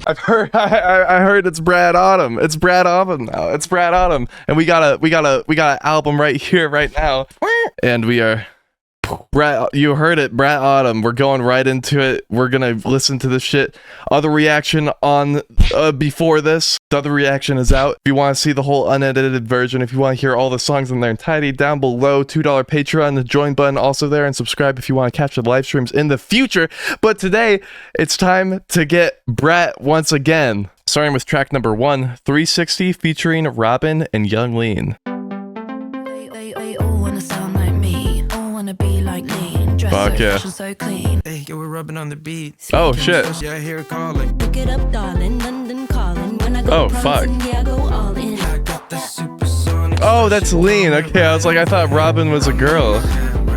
I heard it's Brat Autumn. It's Brat Autumn now. It's Brat Autumn, and we got an album right here, right now, and we are. Brat, you heard it, Brat Autumn. We're going right into it. We're gonna listen to this shit. Other reaction on before this. The other reaction is out. If you want to see the whole unedited version, if you want to hear all the songs in their entirety, down below, $2 Patreon, the join button also there, and subscribe if you want to catch the live streams in the future. But today, it's time to get Brat once again. Starting with track number 1, 360, featuring Robyn and Young Lean. Fuck yeah. So clean. Hey, yo, we're rubbing on the beat. Oh shit. Yeah, I hear it calling. Look it up, darling. London calling. When I go oh fuck. Yeah, I go all in. I got the supersonic. Oh, that's Lean. Okay, I was like, I thought Robyn was a girl.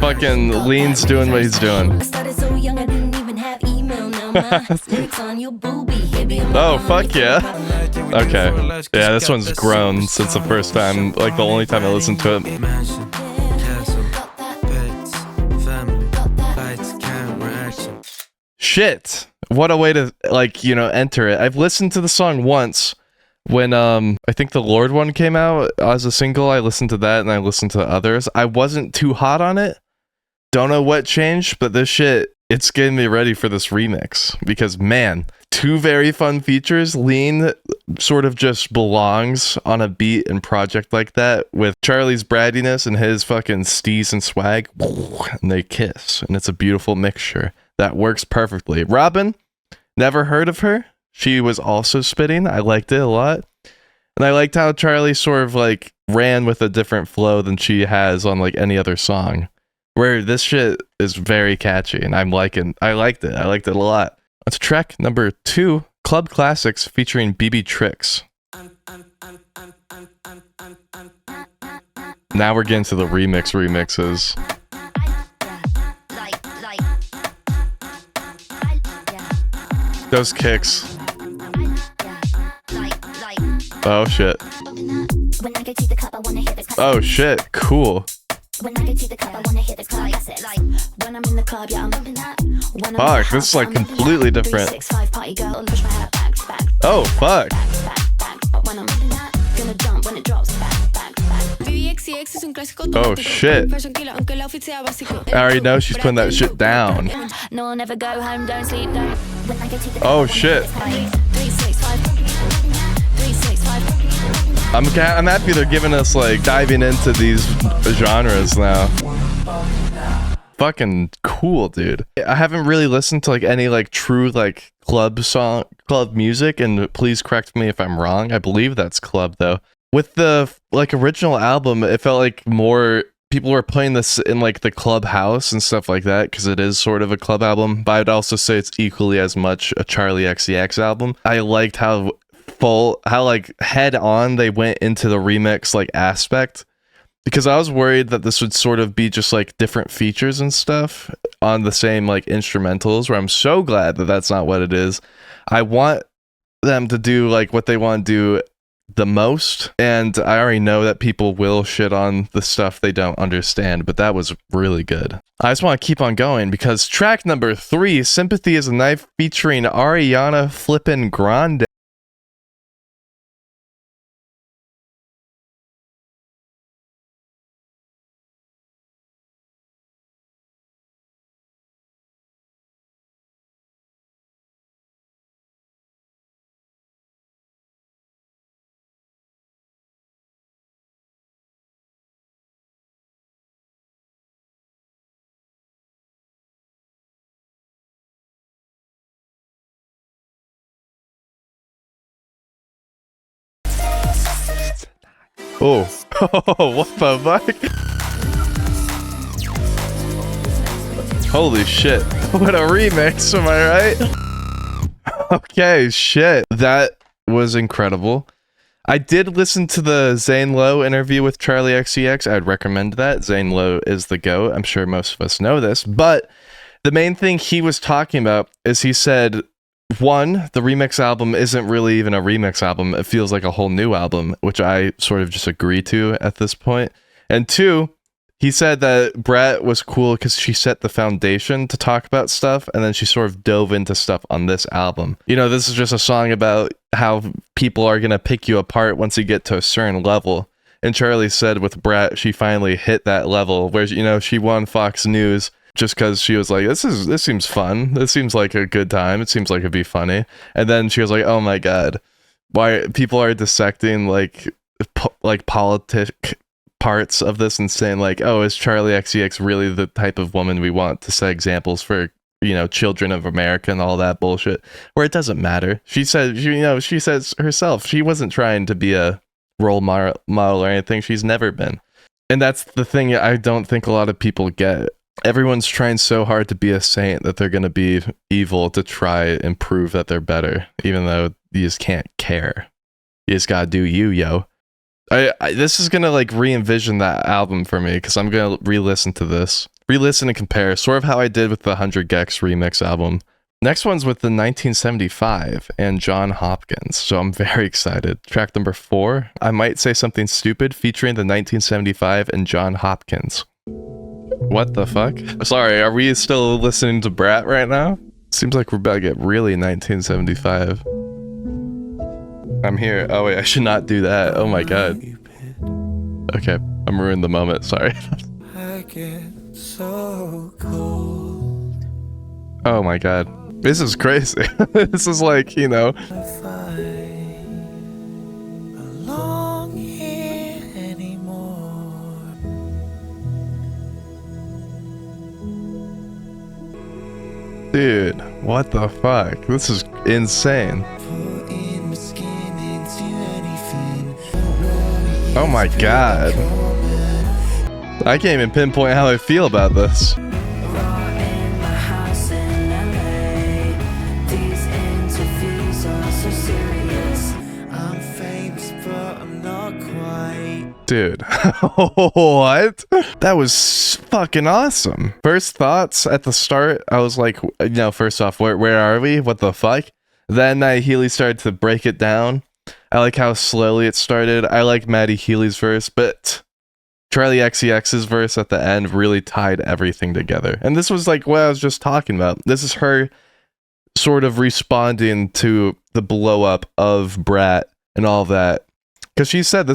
Fucking Lean's doing what he's doing. I started so young, I didn't even have email. Now my lyrics on your boobie. Oh fuck yeah. Okay. Yeah, this one's grown since the first time, like the only time I listened to it. Shit, what a way to, like, you know, enter it. I've listened to the song once when I think the Lorde one came out as a single. I listened to that and I listened to others. I wasn't too hot on it. Don't know what changed, but this shit, it's getting me ready for this remix because, man, two very fun features. Lean sort of just belongs on a beat and project like that with Charli's brattiness and his fucking steez and swag, and they kiss, and it's a beautiful mixture that works perfectly. Robyn, never heard of her. She was also spitting. I liked it a lot. And I liked how Charli sort of like ran with a different flow than she has on like any other song. Where this shit is very catchy and I liked it. I liked it a lot. That's track number 2, Club Classics featuring trickz. Now we're getting to the remixes. Those kicks. Oh shit. Oh shit, cool. Fuck, this is like completely different. Oh fuck. Oh shit. I already know she's putting that shit down. Oh shit. I'm happy they're giving us like diving into these genres now. Fucking cool, dude. I haven't really listened to like any like true like club music, and please correct me if I'm wrong. I believe that's club though. With the like original album, it felt like more people were playing this in like the clubhouse and stuff like that because it is sort of a club album, but I'd also say it's equally as much a Charli xcx album. I liked how like head on they went into the remix like aspect, because I was worried that this would sort of be just like different features and stuff on the same like instrumentals, where I'm so glad that that's not what it is. I want them to do like what they want to do the most, and I already know that people will shit on the stuff they don't understand, but that was really good. I just want to keep on going because track number 3, Sympathy is a Knife featuring Ariana flippin' Grande. Oh, what the fuck? Holy shit. What a remix, am I right? Okay, shit. That was incredible. I did listen to the Zane Lowe interview with Charli xcx. I'd recommend that. Zane Lowe is the GOAT. I'm sure most of us know this, but the main thing he was talking about is he said, one, the remix album isn't really even a remix album. It feels like a whole new album, which I sort of just agree to at this point. And two, He said that Brat was cool because she set the foundation to talk about stuff, and then she sort of dove into stuff on this album. You know, this is just a song about how people are going to pick you apart once you get to a certain level. And Charli said with Brat, she finally hit that level where, you know, she won Fox News just because she was like, this seems fun. This seems like a good time. It seems like it'd be funny. And then she was like, oh my God, why people are dissecting like politic parts of this and saying like, oh, is Charli xcx really the type of woman we want to set examples for, you know, children of America and all that bullshit, where it doesn't matter. She said, she says herself, she wasn't trying to be a role model or anything. She's never been. And that's the thing I don't think a lot of people get. Everyone's trying so hard to be a saint that they're going to be evil to try and prove that they're better, even though you just can't care. You just gotta do you, yo. This is gonna like re-envision that album for me, because I'm gonna re-listen to this. Re-listen and compare, sort of how I did with the 100 gecs remix album. Next one's with the 1975 and John Hopkins, so I'm very excited. Track number 4, I Might Say Something Stupid, featuring the 1975 and John Hopkins. What the fuck? Sorry, are we still listening to Brat right now? Seems like we're about to get really 1975. I'm here. Oh wait, I should not do that. Oh my God. Okay, I'm ruining the moment, sorry. I get so cold. Oh my God. This is crazy. This is like, you know. If I belong here anymore. Dude, what the fuck? This is insane. Putting my skin into anything. Oh my God. I can't even pinpoint how I feel about this. Dude, what? That was fucking awesome. First thoughts at the start, I was like, you know, first off, where are we? What the fuck? Then Healy started to break it down. I like how slowly it started. I like Maddie Healy's verse, but Charli xcx's verse at the end really tied everything together. And this was like what I was just talking about. This is her sort of responding to the blow up of Brat and all that. Because she said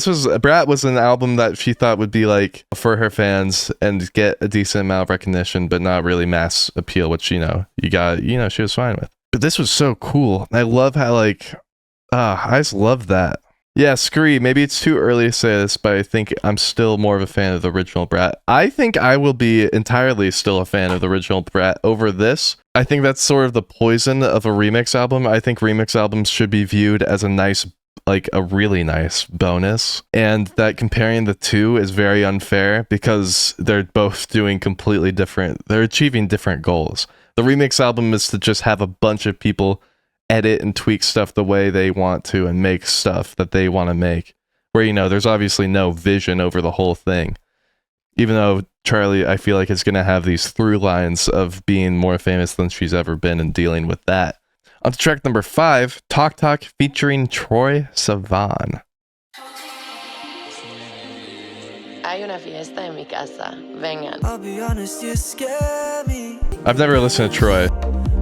Brat was an album that she thought would be like for her fans and get a decent amount of recognition, but not really mass appeal, which, you know, she was fine with. But this was so cool. I love how like, I just love that. Yeah, Scree, maybe it's too early to say this, but I think I'm still more of a fan of the original Brat. I think I will be entirely still a fan of the original Brat over this. I think that's sort of the poison of a remix album. I think remix albums should be viewed as a really nice bonus, and that comparing the two is very unfair because they're both doing completely different, they're achieving different goals. The remix album is to just have a bunch of people edit and tweak stuff the way they want to and make stuff that they want to make, where, you know, there's obviously no vision over the whole thing. Even though Charli, I feel like, is going to have these through lines of being more famous than she's ever been and dealing with that. On to track number 5, Talk Talk featuring Troye Sivan. Hay una fiesta en mi casa. Vengan. I'll be honest, you scare me. I've never listened to Troye.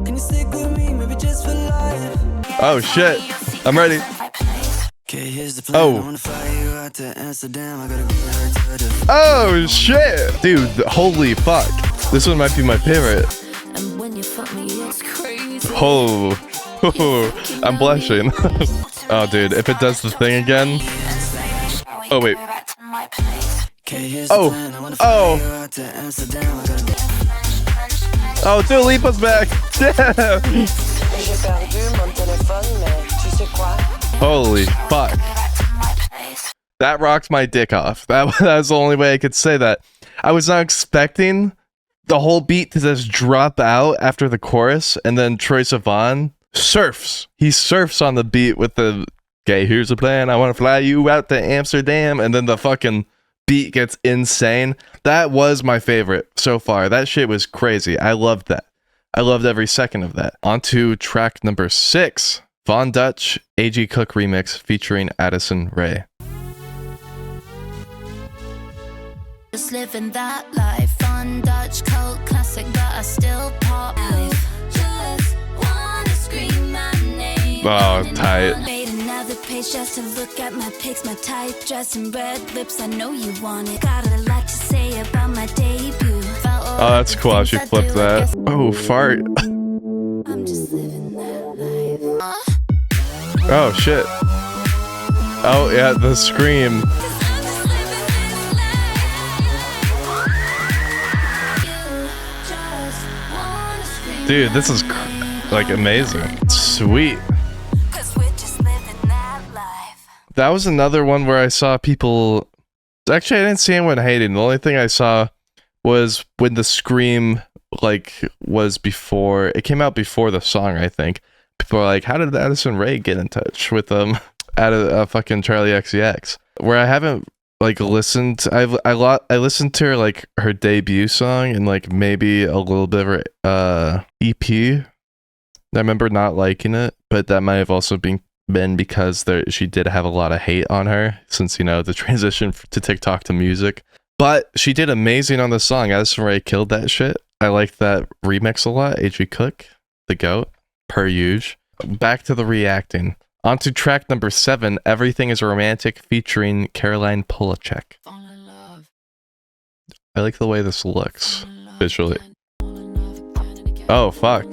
Can you stick with me, maybe just for life? Oh shit, I'm ready. Okay, here's the plan. Oh. I wanna fly you out to Amsterdam. I gotta get her to the... Oh shit, dude, holy fuck. This one might be my favorite. And when you fuck me, it's crazy. Oh, I'm blushing. Oh dude, if it does the thing again. Oh wait. Oh. Oh, Dua Lipa's back. Yeah. Holy fuck. That rocked my dick off. That was the only way I could say that. I was not expecting the whole beat to just drop out after the chorus, and then Troye Sivan surfs. He surfs on the beat with the, okay, here's the plan. I want to fly you out to Amsterdam, and then the fucking beat gets insane. That was my favorite so far. That shit was crazy. I loved that. I loved every second of that. On to track number 6, Von Dutch, A.G. Cook remix featuring Addison Rae. Just living that life. Fun Dutch cult classic that I still pop. I just wanna scream my name. Oh, tight. Made another page just to look at my pics, my tight dress and red lips. I know you want it. Got a lot to say about my debut. Oh, that's cool how she flipped that. Oh, fart. I'm just living that life. Oh, shit. Oh, yeah, the scream. Dude, this is like amazing. Sweet. That was another one where I saw people. Actually, I didn't see anyone hating. The only thing I saw was when the scream like was before it came out before the song. I think people are like, "How did Addison Rae get in touch with fucking Charli xcx?" Where I haven't like listened. I listened to her like her debut song and like maybe a little bit of her EP. I remember not liking it, but that might have also been because she did have a lot of hate on her since, you know, the transition to TikTok to music. But she did amazing on the song. Addison Rae killed that shit. I like that remix a lot. H.V. Cook, the GOAT, per usual. Back to the reacting. On to track number 7, Everything is Romantic, featuring Caroline Polachek. I like the way this looks visually. Oh, fuck.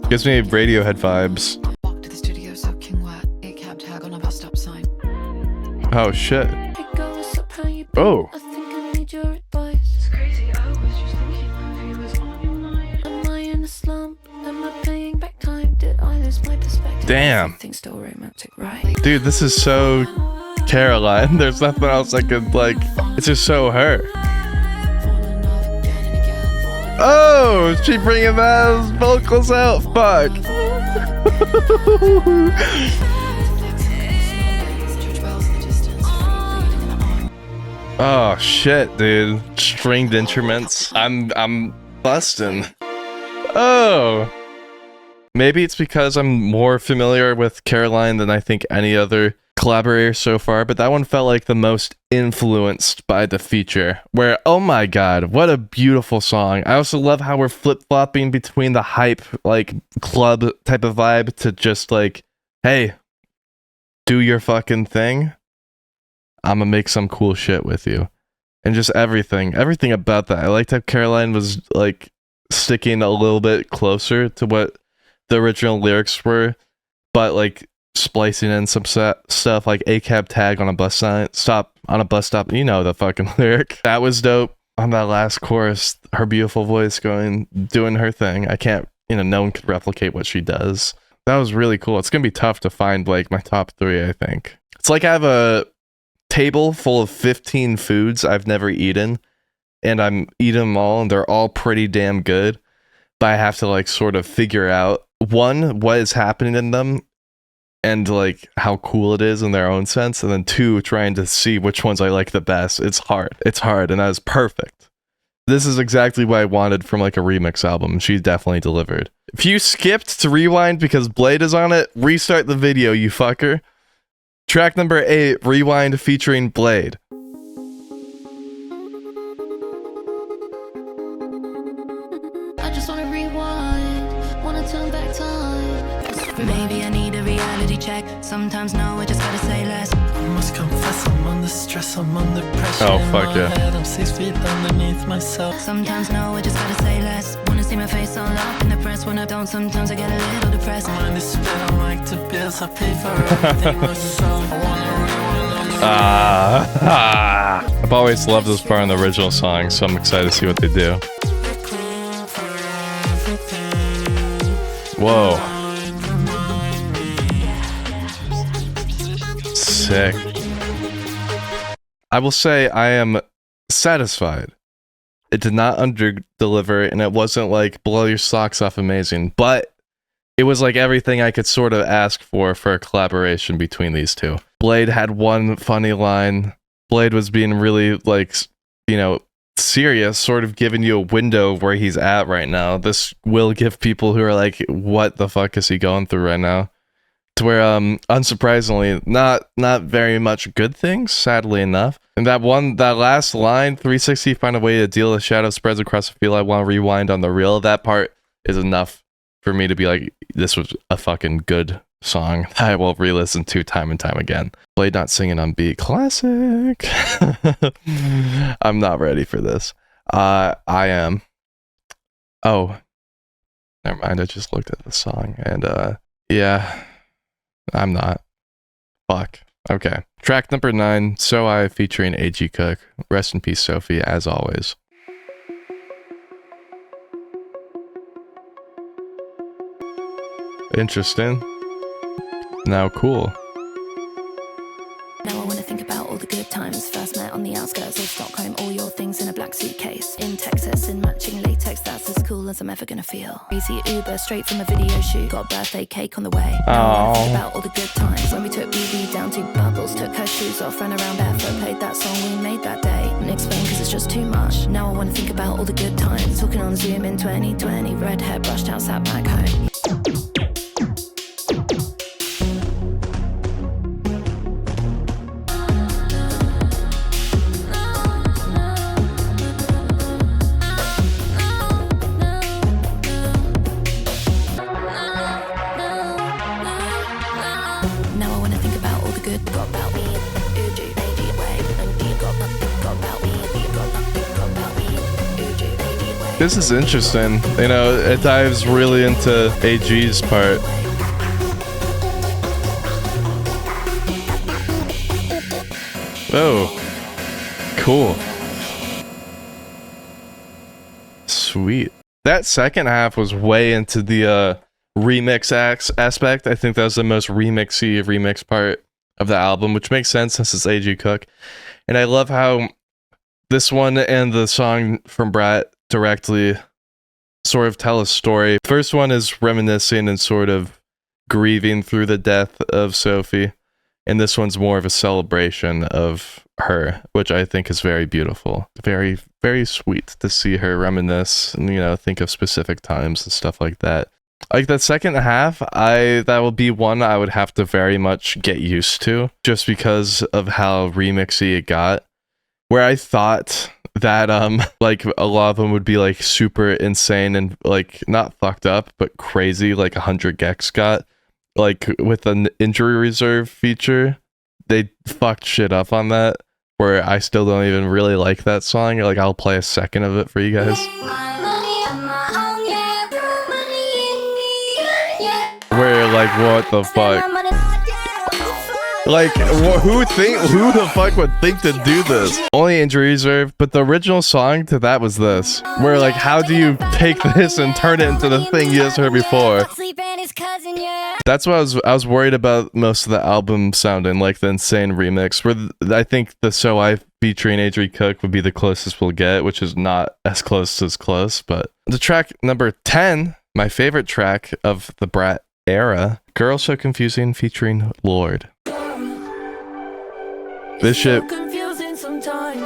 Gives me Radiohead vibes. Oh, shit. Oh. It's crazy. I was just thinking of you was on your mind. Am I in a slump? Am I paying back time? Did I lose my perspective? Damn. Everything's still romantic, right? Dude, this is so Caroline. There's nothing else I could like. It's just so her. Oh, she bringing those vocals out. Fuck. Oh shit, dude. Stringed instruments. I'm busting. Oh. Maybe it's because I'm more familiar with Caroline than I think any other collaborator so far, but that one felt like the most influenced by the feature. Where, oh my god, what a beautiful song. I also love how we're flip-flopping between the hype, like, club type of vibe to just like, hey, do your fucking thing. I'm gonna make some cool shit with you. And just everything about that. I liked how Caroline was like sticking a little bit closer to what the original lyrics were, but like splicing in some stuff like a cab tag on a bus stop, you know the fucking lyric. That was dope. On that last chorus, her beautiful voice doing her thing. I can't, no one could replicate what she does. That was really cool. It's gonna be tough to find like my top 3, I think. It's like I have a table full of 15 foods I've never eaten, and I'm eating them all, and they're all pretty damn good, but I have to like sort of figure out, one, what is happening in them and like how cool it is in their own sense, and then 2, trying to see which ones I like the best. It's hard, and that is perfect. This is exactly what I wanted from like a remix album. She definitely delivered. If you skipped to rewind because Bladee is on it, restart the video, you fucker. Track number 8, Rewind, featuring Bladee. I just wanna rewind, wanna turn back time. Maybe I need a reality check. Sometimes no, I just gotta say less. I must confess, I'm under stress, I'm under pressure. Oh, fuck yeah. I'm 6 feet underneath myself. Sometimes no, I just gotta say less. Wanna see my face all up in the press. When I don't, sometimes I get a little depressed. My mind is split, I like to bills, I pay for everything myself. I wanna rewind on the I've always loved this part in the original song, so I'm excited to see what they do. Whoa. Sick. I will say I am satisfied. It did not under-deliver, and it wasn't like blow your socks off amazing, but it was like everything I could sort of ask for a collaboration between these two. Bladee had one funny line. Bladee was being really like, serious, sort of giving you a window of where he's at right now. This will give people who are like, what the fuck is he going through right now? To where, unsurprisingly, not very much good things, sadly enough, And that last line, 360, find a way to deal with shadow spreads across the field. I want to rewind on the reel. That part is enough for me to be like, this was a fucking good song I will re-listen to time and time again. Blade not singing on beat. Classic. I'm not ready for this. I am. Oh, never mind. I just looked at the song and yeah, I'm not. Fuck. Okay. Track number 9, So I featuring A.G. Cook. Rest in peace, Sophie, as always. Interesting. Now cool. Now I wanna think about all the good times. First met on the outskirts of Stockholm, all your things in a black suitcase. In Texas, in matching latex, that's as cool as I'm ever gonna feel. Easy Uber, straight from a video shoot. Got a birthday cake on the way. Now I wanna think about all the good times. When we took BB down to Bubbles, took her shoes off, ran around barefoot, played that song we made that day. And explain cause it's just too much. Now I wanna think about all the good times. Talking on Zoom in 2020, red hair brushed out, sat back home. This is interesting. You know, it dives really into AG's part. Oh, cool. Sweet. That second half was way into the remix aspect. I think that was the most remixy remix part of the album, which makes sense since it's A.G. Cook. And I love how this one and the song from Brat directly sort of tell a story. First one is reminiscing and sort of grieving through the death of Sophie, and this one's more of a celebration of her, which I think is very beautiful. Very, very sweet to see her reminisce and, you know, think of specific times and stuff like that. Like the second half, that will be one I would have to very much get used to, just because of how remixy it got. Where I thought that like a lot of them would be like super insane and like not fucked up but crazy, like 100 Gex got, like with an injury reserve feature, they fucked shit up on that, where I still don't even really like that song. Like I'll play a second of it for you guys. Where like what the fuck? Like, who the fuck would think to do this? Only injury reserve, but the original song to that was this. Where, like, how do you take this and turn it into the thing you just heard before? That's what I was worried about most of the album sounding, like the insane remix. Where I think the So I featuring A.G. Cook would be the closest we'll get, which is not as close, but the track number 10, my favorite track of the Brat era, Girl So Confusing featuring Lorde. This shit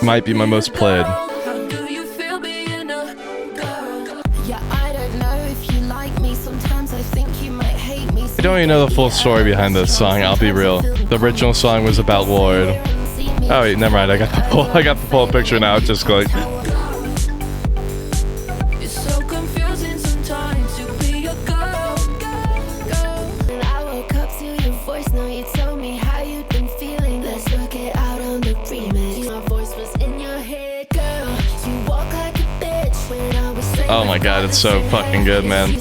might be my most played. I don't even know the full story behind this song, I'll be real. The original song was about Lorde. Oh wait, never mind, I got the full picture now, just like. Oh my god, it's so fucking good, man.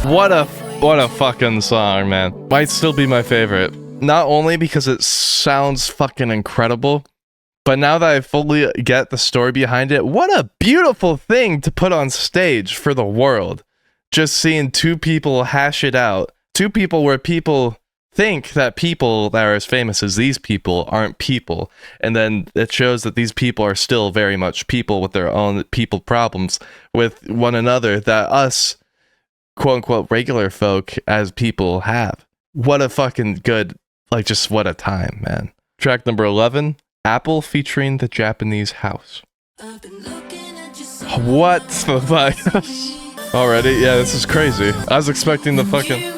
What a fucking song, man. Might still be my favorite. Not only because it sounds fucking incredible, but now that I fully get the story behind it, what a beautiful thing to put on stage for the world. Just seeing two people hash it out. Two people where people think that people that are as famous as these people aren't people, and then it shows that these people are still very much people with their own people problems with one another that us quote-unquote regular folk as people have. What a fucking good, like, just what a time, man. Track number 11, Apple featuring the Japanese House. What the fuck? Already? Yeah, this is crazy. I was expecting the fucking...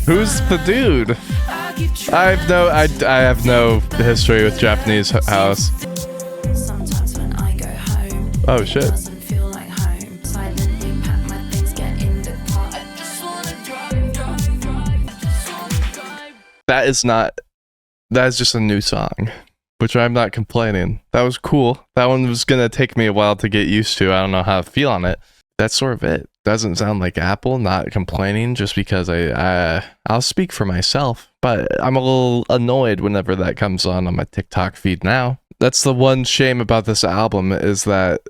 Who's the dude? I have no history with Japanese house. Sometimes when I go home, Oh shit. doesn't feel like home. Silently pack my things, get in the car. I just wanna drive. That is just a new song, which I'm not complaining. That was cool. That one was gonna take me a while to get used to. I don't know how to feel on it. That's sort of it. Doesn't sound like Apple, not complaining just because I'll speak for myself, but I'm a little annoyed whenever that comes on my TikTok feed now. That's the one shame about this album is that,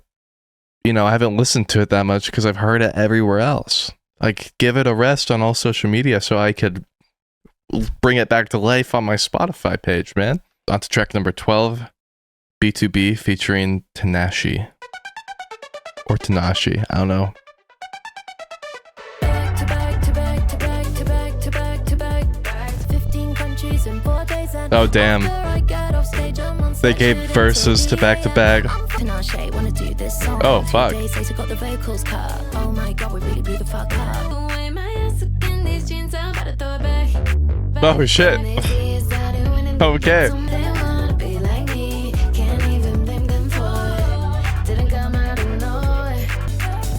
you know, I haven't listened to it that much because I've heard it everywhere else. Like, give it a rest on all social media so I could bring it back to life on my Spotify page, man. On to track number 12, B2B featuring Tinashe. Or Tinashe, I don't know. Back to back to back to back to back to back to back. 15 countries in 4 days and Oh, damn. after I get off stage, I'm on They stage gave shooting verses to back. Tinashe, wanna do this song. Oh, 2 fuck. days later, got the vocals cut. Oh my god, we really blew the fuck up. The way my ass look in these jeans, I'm about to throw it back. Oh, shit. Okay. They wanna be like me, can't even blame them for it. Didn't come out of nowhere.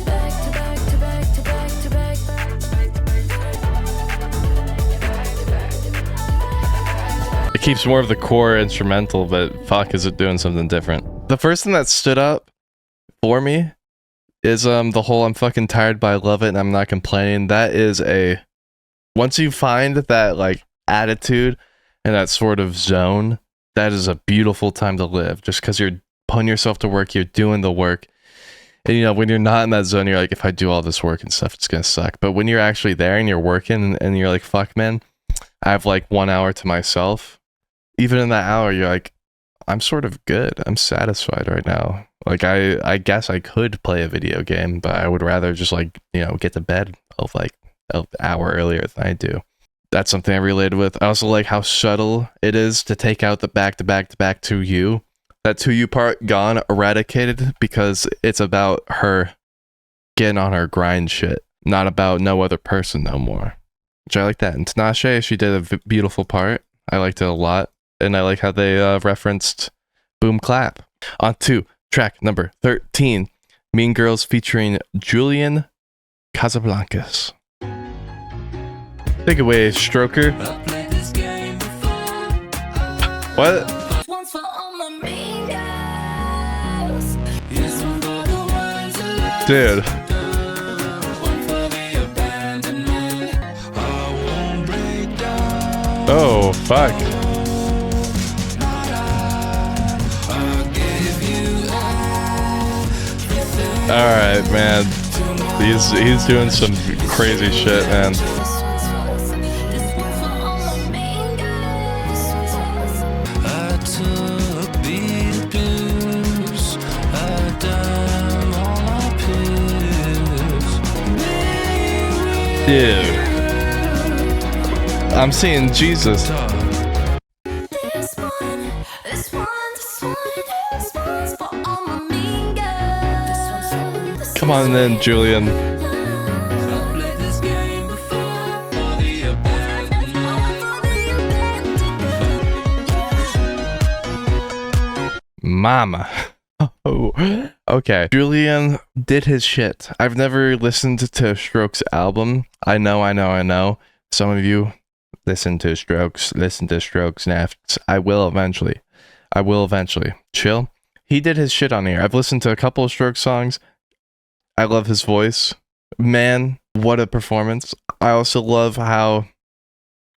Back to back to back to back to back. It keeps more of the core instrumental, but fuck, is it doing something different? The first thing that stood up for me is the whole I'm fucking tired but I love it and I'm not complaining. That is once you find that like attitude and that sort of zone, that is a beautiful time to live. Just because you're putting yourself to work, you're doing the work. And you know, when you're not in that zone, you're like, if I do all this work and stuff, it's gonna suck. But when you're actually there and you're working and you're like, fuck man, I have like 1 hour to myself. Even in that hour, you're like, I'm sort of good. I'm satisfied right now. Like I guess I could play a video game, but I would rather just like, you know, get to bed of like an hour earlier than I do. That's something I related with. I also like how subtle it is to take out the back to back to back to you. That to you part gone, eradicated, because it's about her getting on her grind shit, not about no other person no more. Which I like that. And Tinashe, she did a beautiful part. I liked it a lot. And I like how they referenced Boom Clap. On to track number 13, Mean Girls featuring Julian, Casablancas. Take it away, Stroker. What? Once for all my mean girls. This one for the ones who love Dude. one for the abandonment. I won't break down. Oh, fuck. Alright, man. He's doing some crazy shit, man. This one's for us. This one's for all my mean girls. This one's for us. I took the abuse. I done all my pills. Dude. I'm seeing Jesus. This one, this one, this one, this one's for all my mean girls. This one's for Come on then, Julian. I played this game before for the abandoned. Mama. Oh, okay. Julian did his shit. I've never listened to Strokes' album. I know. Some of you listen to Strokes next. I will eventually. Chill. He did his shit on here. I've listened to a couple of Strokes songs. I love his voice. Man, what a performance. I also love how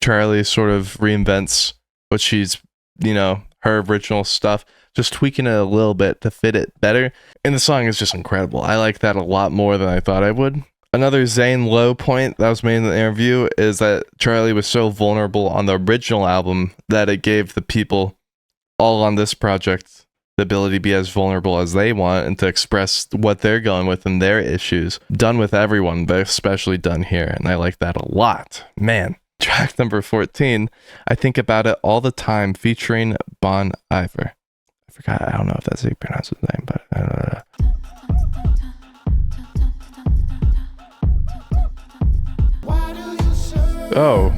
Charli sort of reinvents what she's, you know, her original stuff, just tweaking it a little bit to fit it better. And the song is just incredible. I like that a lot more than I thought I would. Another Zayn low point that was made in the interview is that Charli was so vulnerable on the original album that it gave the people all on this project the ability to be as vulnerable as they want and to express what they're going with and their issues. Done with everyone, but especially done here. And I like that a lot. Man. Track number 14, I Think About It All the Time, featuring Bon Iver. I forgot, I don't know if that's how you pronounce his name, but I don't know. Oh.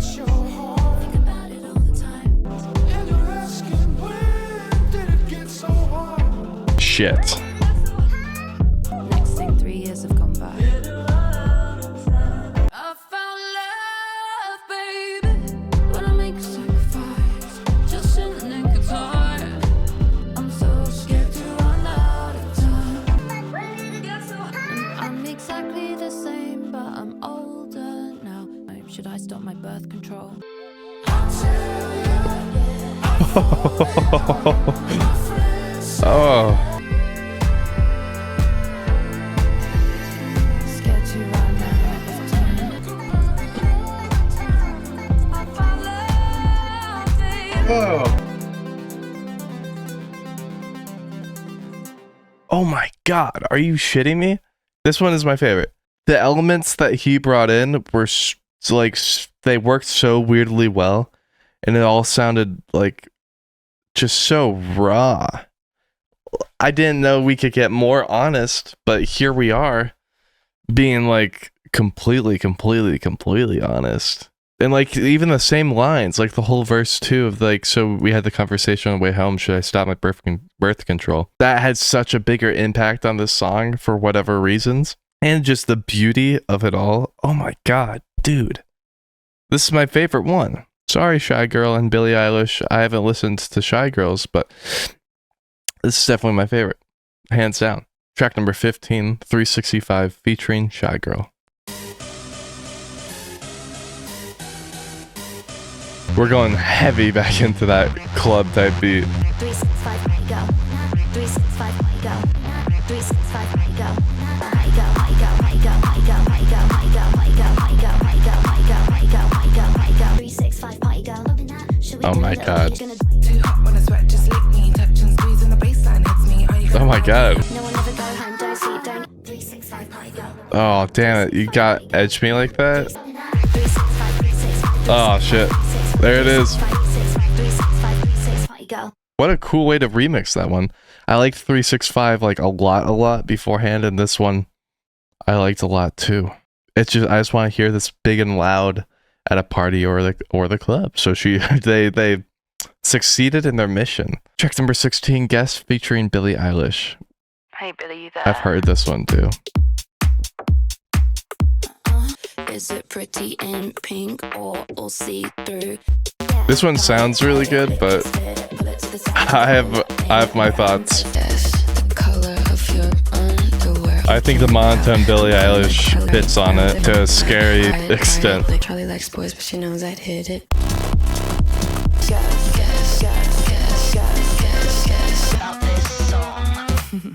Shit. Next thing, 3 years have gone by. Should I stop my birth control? Oh. Scared to run out of time. Oh my god, are you shitting me? This one is my favorite. The elements that he brought in were like, they worked so weirdly well, and it all sounded like just so raw. I didn't know we could get more honest, but here we are being like completely honest. And like even the same lines, like the whole verse too of like, so we had the conversation on the way home, should I stop my birth control? That had such a bigger impact on this song for whatever reasons. And just the beauty of it all. Oh my god, dude. This is my favorite one. Sorry, Shygirl and Billie Eilish. I haven't listened to Shygirls, but this is definitely my favorite. Hands down. Track number 15, 365, featuring Shygirl. We're going heavy back into that club type beat. 365, I go. 365, I go. 365, I go. I go, I go, I go, I go, I go, I go, I go, I go, I go, I go, I go, I go, I go. 365, I go. Oh my god. Too hot when I sweat, just lick me. Touch and squeeze and the baseline hits me. Oh my god. No one ever go home, don't sleep, don't. 365, I go. Oh damn it, you got edge me like that? Oh shit. There it is. What a cool way to remix that one. I liked 365 like a lot beforehand, and this one I liked a lot too. It's just, I just want to hear this big and loud at a party or the club. So they succeeded in their mission. Track number 16, Guest, featuring Billie Eilish. Hey Billie, you there? I've heard this one too. Is it pretty in pink or all see through? This one sounds really good, but I have my thoughts. I think the monotone Billie Eilish hits on it to a scary extent. Charli likes boys, but she knows I'd hit it.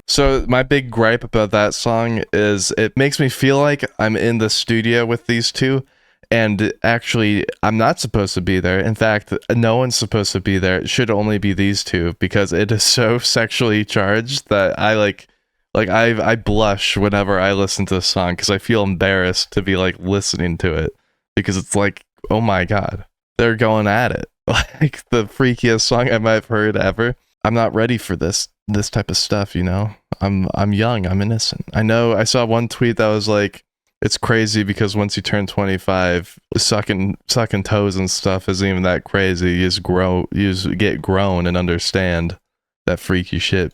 So my big gripe about that song is it makes me feel like I'm in the studio with these two, and actually I'm not supposed to be there. In fact, no one's supposed to be there. It should only be these two, because it is so sexually charged that I blush whenever I listen to this song, because I feel embarrassed to be like listening to it, because it's like, oh my god, they're going at it. Like the freakiest song I might have heard ever. I'm not ready for this type of stuff, you know? I'm young, I'm innocent. I know I saw one tweet that was like, it's crazy because once you turn 25, sucking toes and stuff isn't even that crazy. You just get grown and understand that freaky shit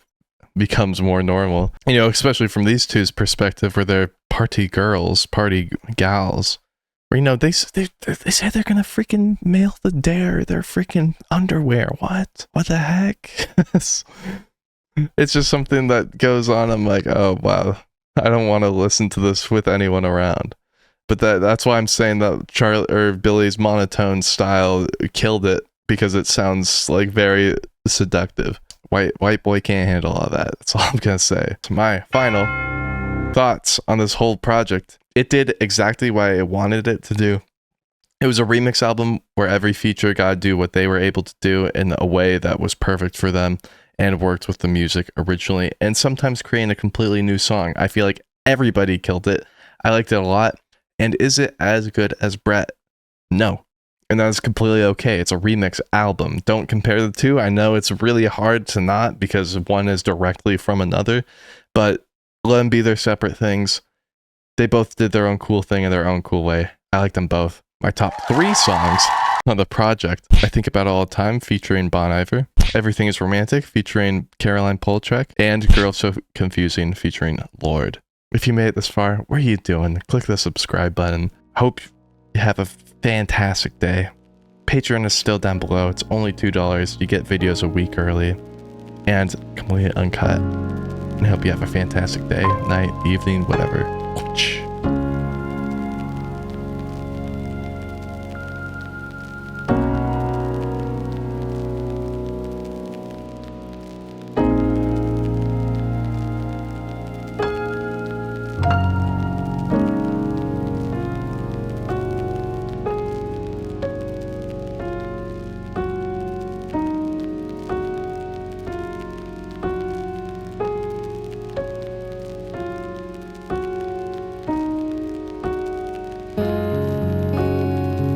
becomes more normal. You know, especially from these two's perspective, where they're party girls, party gals. Or, you know, they say they're gonna freaking mail their freaking underwear. What the heck? It's just something that goes on. I'm like, oh wow, I don't want to listen to this with anyone around. But that's why I'm saying that Billie's monotone style killed it, because it sounds like very seductive. White boy can't handle all that. That's all I'm gonna say. So my final thoughts on this whole project. It did exactly what I wanted it to do. It was a remix album where every feature got to do what they were able to do in a way that was perfect for them. and worked with the music originally, and sometimes creating a completely new song. I feel like everybody killed it. I liked it a lot. And is it as good as Brat? No. And that's completely okay. It's a remix album. Don't compare the two. I know it's really hard to not because one is directly from another, but let them be their separate things. They both did their own cool thing in their own cool way. I like them both. My top 3 songs on the project, I Think About It All the Time, featuring Bon Iver, Everything Is Romantic, featuring Caroline Polachek, and Girl So Confusing, featuring Lorde. If you made it this far, what are you doing? Click the subscribe button. Hope you have a fantastic day. Patreon is still down below. It's only $2. You get videos a week early and completely uncut. And I hope you have a fantastic day, night, evening, whatever.